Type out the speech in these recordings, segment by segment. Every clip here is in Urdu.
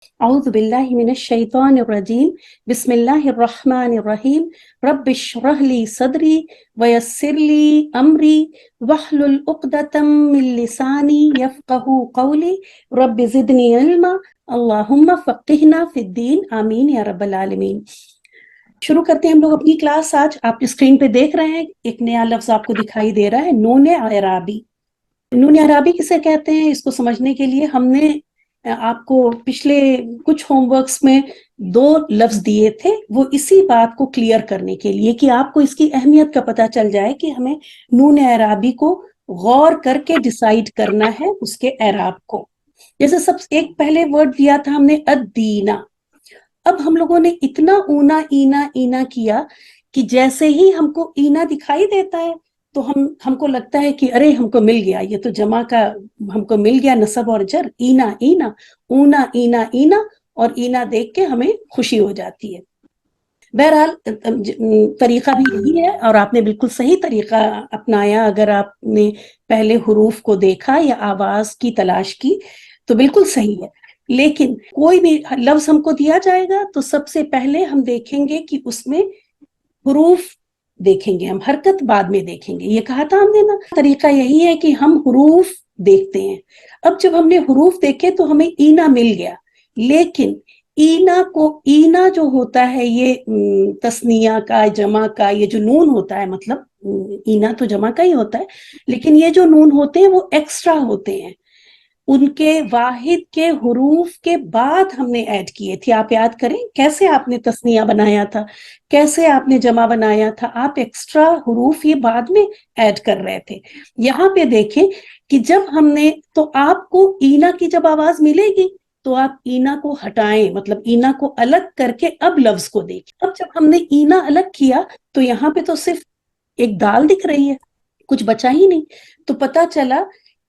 أعوذ بالله من الشيطان الرجيم بسم الله الرحمن الرحيم رب اشرح لي صدري ويسر لي أمري واحلل عقدة من لساني يفقه قولي رب زدني علما اللهم فقهنا في الدين آمین یا رب العالمین۔ شروع کرتے ہیں ہم لوگ اپنی کلاس۔ آج آپ اسکرین پہ دیکھ رہے ہیں ایک نیا لفظ آپ کو دکھائی دے رہا ہے، نون اعرابی۔ نون اعرابی کسے کہتے ہیں، اس کو سمجھنے کے لیے ہم نے آپ کو پچھلے کچھ ہوم ورکس میں 2 لفظ دیے تھے، وہ اسی بات کو کلیئر کرنے کے لیے کہ آپ کو اس کی اہمیت کا پتہ چل جائے کہ ہمیں نون اعرابی کو غور کر کے ڈیسائیڈ کرنا ہے اس کے اعراب کو۔ جیسے ایک پہلے ورڈ دیا تھا ہم نے الدینہ، اب ہم لوگوں نے اتنا اونا اینا اینا کیا کہ جیسے ہی ہم کو اینا دکھائی دیتا ہے تو ہم کو لگتا ہے کہ ارے ہم کو مل گیا، یہ تو جمع کا ہم کو مل گیا، نصب اور جر، اینا اینا، اونا اینا اینا، اور اینا دیکھ کے ہمیں خوشی ہو جاتی ہے۔ بہرحال طریقہ بھی یہی ہے اور آپ نے بالکل صحیح طریقہ اپنایا۔ اگر آپ نے پہلے حروف کو دیکھا یا آواز کی تلاش کی تو بالکل صحیح ہے، لیکن کوئی بھی لفظ ہم کو دیا جائے گا تو سب سے پہلے ہم دیکھیں گے کہ اس میں حروف دیکھیں گے، ہم حرکت بعد میں دیکھیں گے۔ یہ کہا تھا ہم نے نا، طریقہ یہی ہے کہ ہم حروف دیکھتے ہیں۔ اب جب ہم نے حروف دیکھے تو ہمیں اینا مل گیا، لیکن اینا جو ہوتا ہے یہ تثنیہ کا، جمع کا، یہ جو نون ہوتا ہے، مطلب اینا تو جمع کا ہی ہوتا ہے، لیکن یہ جو نون ہوتے ہیں وہ ایکسٹرا ہوتے ہیں، ان کے واحد کے حروف کے بعد ہم نے ایڈ کیے تھے۔ آپ یاد کریں کیسے آپ نے تثنیہ بنایا تھا، کیسے آپ نے جمع بنایا تھا، آپ ایکسٹرا حروف یہ بعد میں ایڈ کر رہے تھے۔ یہاں پہ دیکھیں کہ جب ہم نے، تو آپ کو اینا کی جب آواز ملے گی تو آپ اینا کو ہٹائیں، مطلب اینا کو الگ کر کے اب لفظ کو دیکھیں۔ اب جب ہم نے اینا الگ کیا تو یہاں پہ تو صرف ایک دال دکھ رہی ہے، کچھ بچا ہی نہیں، تو پتا چلا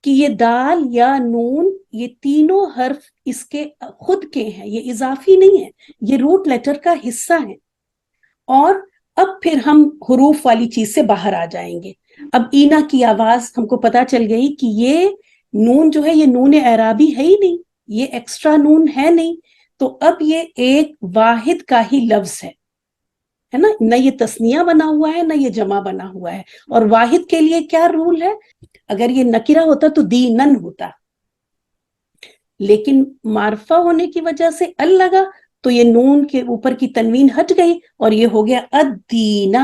کہ یہ دال یا نون یہ تینوں حرف اس کے خود کے ہیں، یہ اضافی نہیں ہے، یہ روٹ لیٹر کا حصہ ہے۔ اور اب پھر ہم حروف والی چیز سے باہر آ جائیں گے۔ اب اینا کی آواز ہم کو پتا چل گئی کہ یہ نون جو ہے یہ نون اعرابی ہے ہی نہیں، یہ ایکسٹرا نون ہے نہیں، تو اب یہ ایک واحد کا ہی لفظ ہے نا، نہ یہ تثنیہ بنا ہوا ہے نہ یہ جمع بنا ہوا ہے۔ اور واحد کے لیے کیا رول ہے، اگر یہ نکرہ ہوتا تو دینن ہوتا، لیکن معرفہ ہونے کی وجہ سے ال لگا تو یہ نون کے اوپر کی تنوین ہٹ گئی اور یہ ہو گیا الدینہ۔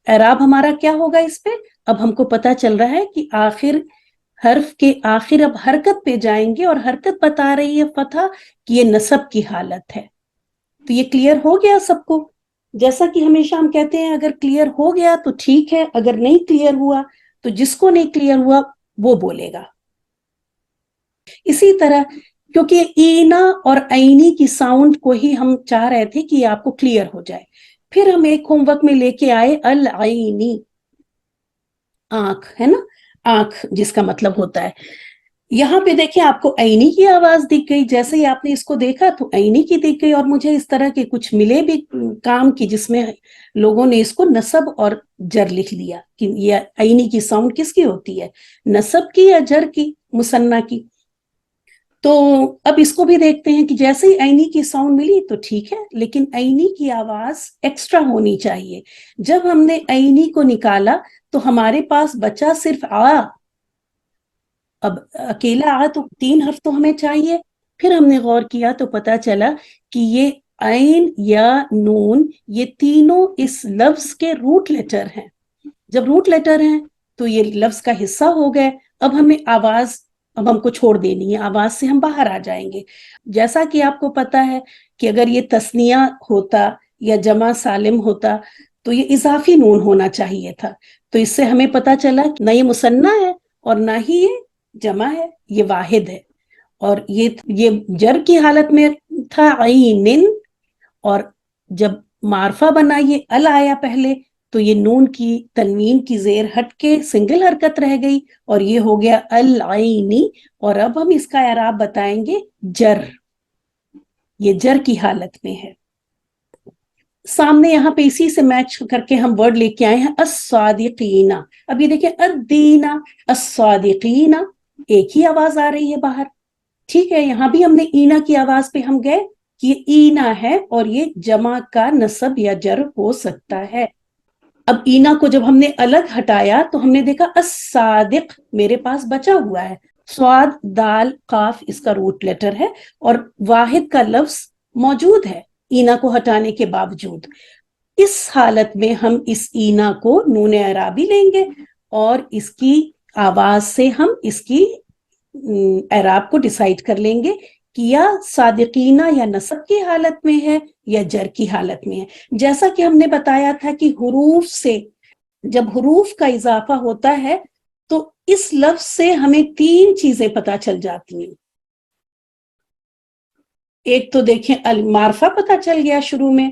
اعراب ہمارا کیا ہوگا اس پہ، اب ہم کو پتا چل رہا ہے کہ آخر حرف کے آخر اب حرکت پہ جائیں گے، اور حرکت بتا رہی ہے فتح کہ یہ نصب کی حالت ہے۔ تو یہ کلیئر ہو گیا سب کو؟ جیسا کہ ہمیشہ ہم کہتے ہیں اگر کلیئر ہو گیا تو ٹھیک ہے، اگر نہیں کلیئر ہوا تو جس کو نہیں کلیئر ہوا وہ بولے گا۔ اسی طرح کیونکہ اینا اور عینی کی ساؤنڈ کو ہی ہم چاہ رہے تھے کہ آپ کو کلیئر ہو جائے، پھر ہم ایک ہوم ورک میں لے کے آئے العینی، آنکھ ہے نا، آنکھ جس کا مطلب ہوتا ہے۔ یہاں پہ دیکھیں آپ کو عینی کی آواز دکھ گئی، جیسے ہی آپ نے اس کو دیکھا تو عینی کی دکھ گئی، اور مجھے اس طرح کے کچھ ملے بھی کام کی جس میں لوگوں نے اس کو نصب اور جر لکھ لیا کہ یہ عینی کی ساؤنڈ کس کی ہوتی ہے، نصب کی یا جر کی، مثنیٰ کی۔ تو اب اس کو بھی دیکھتے ہیں کہ جیسے ہی عینی کی ساؤنڈ ملی تو ٹھیک ہے، لیکن عینی کی آواز ایکسٹرا ہونی چاہیے۔ جب ہم نے عینی کو نکالا تو ہمارے پاس بچا صرف آ، اب اکیلا آ تو 3 حرف تو ہمیں چاہیے۔ پھر ہم نے غور کیا تو پتا چلا کہ یہ عین یا نون یہ تینوں اس لفظ کے روٹ لیٹر ہیں۔ جب روٹ لیٹر ہیں تو یہ لفظ کا حصہ ہو گئے۔ اب ہمیں آواز، اب ہم کو چھوڑ دینی ہے، آواز سے ہم باہر آ جائیں گے۔ جیسا کہ آپ کو پتا ہے کہ اگر یہ تثنیہ ہوتا یا جمع سالم ہوتا تو یہ اضافی نون ہونا چاہیے تھا، تو اس سے ہمیں پتا چلا کہ نہ یہ مثنیٰ ہے اور نہ ہی یہ جمع ہے، یہ واحد ہے۔ اور یہ جر کی حالت میں تھا عینن، اور جب معرفہ بنا یہ ال آیا پہلے تو یہ نون کی تنوین کی زیر ہٹ کے سنگل حرکت رہ گئی اور یہ ہو گیا العینی۔ اور اب ہم اس کا اعراب بتائیں گے جر، یہ جر کی حالت میں ہے۔ سامنے یہاں پہ اسی سے میچ کر کے ہم ورڈ لے کے آئے ہیں الصادقین۔ اب یہ دیکھیں الدینہ، الصادقین، ایک ہی آواز آ رہی ہے باہر، ٹھیک ہے، یہاں بھی ہم نے اینا کی آواز پہ ہم گئے کہ یہ اینا ہے اور یہ جمع کا نصب یا جر ہو سکتا ہے. اب اینا کو جب ہم نے الگ ہٹایا تو ہم نے دیکھا الصادق میرے پاس بچا ہوا ہے. سواد دال قاف اس کا روٹ لیٹر ہے اور واحد کا لفظ موجود ہے اینا کو ہٹانے کے باوجود. اس حالت میں ہم اس اینا کو نون اعرابی لیں گے اور اس کی آواز سے ہم اس کی اعراب کو ڈیسائیڈ کر لیں گے کہ یا صادقینہ یا نصب کی حالت میں ہے یا جر کی حالت میں ہے. جیسا کہ ہم نے بتایا تھا کہ حروف سے جب حروف کا اضافہ ہوتا ہے تو اس لفظ سے ہمیں 3 چیزیں پتہ چل جاتی ہیں. ایک تو دیکھیں المعرفہ پتہ چل گیا شروع میں،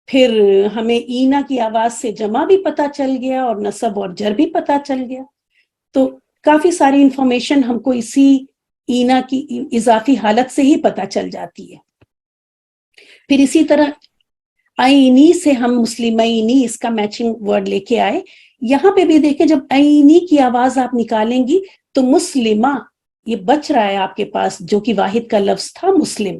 پھر ہمیں اینا کی آواز سے جمع بھی پتہ چل گیا اور نصب اور جر بھی پتہ چل گیا. تو کافی ساری انفارمیشن ہم کو اسی اینا کی اضافی حالت سے ہی پتہ چل جاتی ہے. پھر اسی طرح عینی سے ہم مسلمینی اس کا میچنگ ورڈ لے کے آئے. یہاں پہ بھی دیکھیں جب عینی کی آواز آپ نکالیں گی تو مسلمہ یہ بچ رہا ہے آپ کے پاس جو کہ واحد کا لفظ تھا مسلم.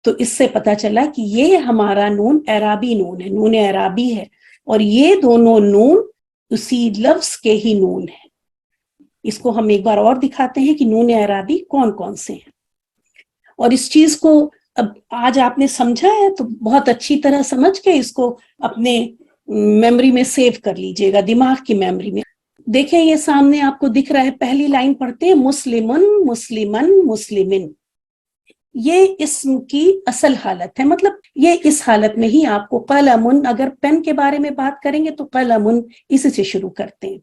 تو اس سے پتہ چلا کہ یہ ہمارا نون اعرابی نون ہے، نون اعرابی ہے اور یہ دونوں نون اسی لفظ کے ہی نون ہیں. اس کو ہم ایک بار اور دکھاتے ہیں کہ نون اعرابی کون کون سے ہیں. اور اس چیز کو اب آج آپ نے سمجھا ہے تو بہت اچھی طرح سمجھ کے اس کو اپنے میموری میں سیو کر لیجئے گا، دماغ کی میموری میں. دیکھیں یہ سامنے آپ کو دکھ رہا ہے، پہلی لائن پڑھتے ہیں مسلمن مسلمن مسلمن. یہ اسم کی اصل حالت ہے، مطلب یہ اس حالت میں ہی آپ کو قلمن، اگر پین کے بارے میں بات کریں گے تو قلمن اسی سے شروع کرتے ہیں.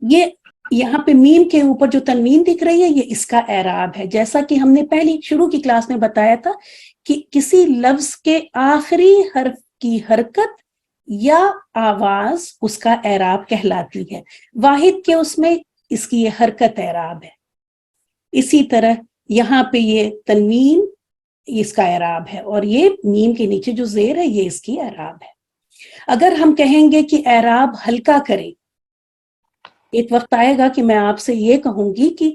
یہ یہاں پہ میم کے اوپر جو تنوین دکھ رہی ہے یہ اس کا اعراب ہے. جیسا کہ ہم نے پہلی شروع کی کلاس میں بتایا تھا کہ کسی لفظ کے آخری حرف کی حرکت یا آواز اس کا اعراب کہلاتی ہے. واحد کے اس میں اس کی یہ حرکت اعراب ہے. اسی طرح یہاں پہ یہ تنوین اس کا اعراب ہے اور یہ میم کے نیچے جو زیر ہے یہ اس کی اعراب ہے. اگر ہم کہیں گے کہ اعراب ہلکا کریں، ایک وقت آئے گا کہ میں آپ سے یہ کہوں گی کہ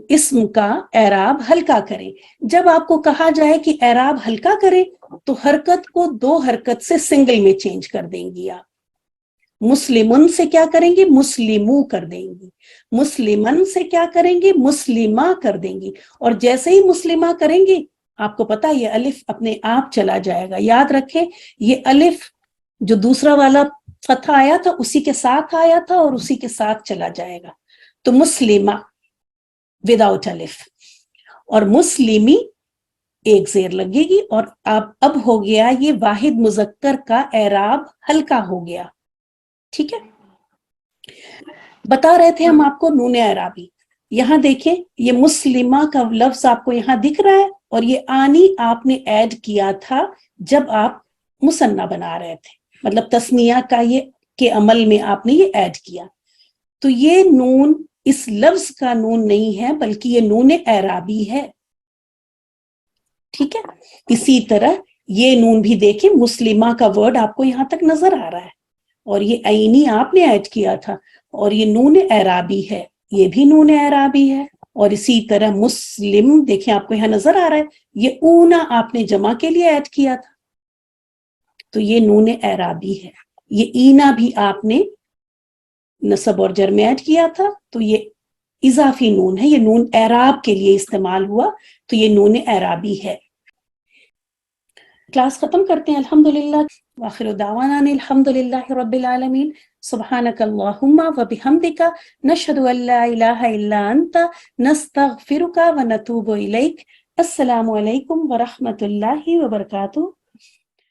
اسم کا اعراب ہلکا کریں. جب آپ کو کہا جائے کہ اعراب ہلکا کریں تو حرکت کو 2 حرکت سے سنگل میں چینج کر دیں گی. آپ مسلمن سے کیا کریں گی؟ مسلمو کر دیں گی. مسلمن سے کیا کریں گی؟ مسلمہ کر دیں گی. اور جیسے ہی مسلمہ کریں گی آپ کو پتا یہ الف اپنے آپ چلا جائے گا. یاد رکھیں یہ الف جو دوسرا والا فتح آیا تھا اسی کے ساتھ آیا تھا اور اسی کے ساتھ چلا جائے گا. تو مسلمہ وداؤٹ الف اور مسلمی ایک زیر لگے گی اور اب ہو گیا یہ واحد مذکر کا اعراب ہلکا ہو گیا. ٹھیک ہے، بتا رہے تھے ہم آپ کو نون اعرابی. یہاں دیکھیں یہ مسلمہ کا لفظ آپ کو یہاں دکھ رہا ہے اور یہ آنی آپ نے ایڈ کیا تھا جب آپ مثنیٰ بنا رہے تھے، مطلب تثنیہ کا یہ کے عمل میں آپ نے یہ ایڈ کیا. تو یہ نون اس لفظ کا نون نہیں ہے بلکہ یہ نون اعرابی ہے. ٹھیک ہے، اسی طرح یہ نون بھی دیکھیں مسلمہ کا ورڈ آپ کو یہاں تک نظر آ رہا ہے اور یہ عینی آپ نے ایڈ کیا تھا اور یہ نون اعرابی ہے، یہ بھی نون اعرابی ہے. اور اسی طرح مسلم دیکھیں آپ کو یہاں نظر آ رہا ہے یہ اونا آپ نے جمع کے لیے ایڈ کیا تھا تو یہ نون اعرابی ہے. یہ اینا بھی آپ نے نصب اور جر میں ایڈ کیا تھا تو یہ اضافی نون ہے، یہ نون اعراب کے لیے استعمال ہوا تو یہ نون اعرابی ہے. کلاس ختم کرتے ہیں الحمدللہ. وآخر دعوانا الحمدللہ رب العالمین. سبحانک اللہم وبحمدک نشہد ان لا الہ الا انت نستغفرک ونتوب الیک. السلام علیکم ورحمۃ اللہ وبرکاتہ.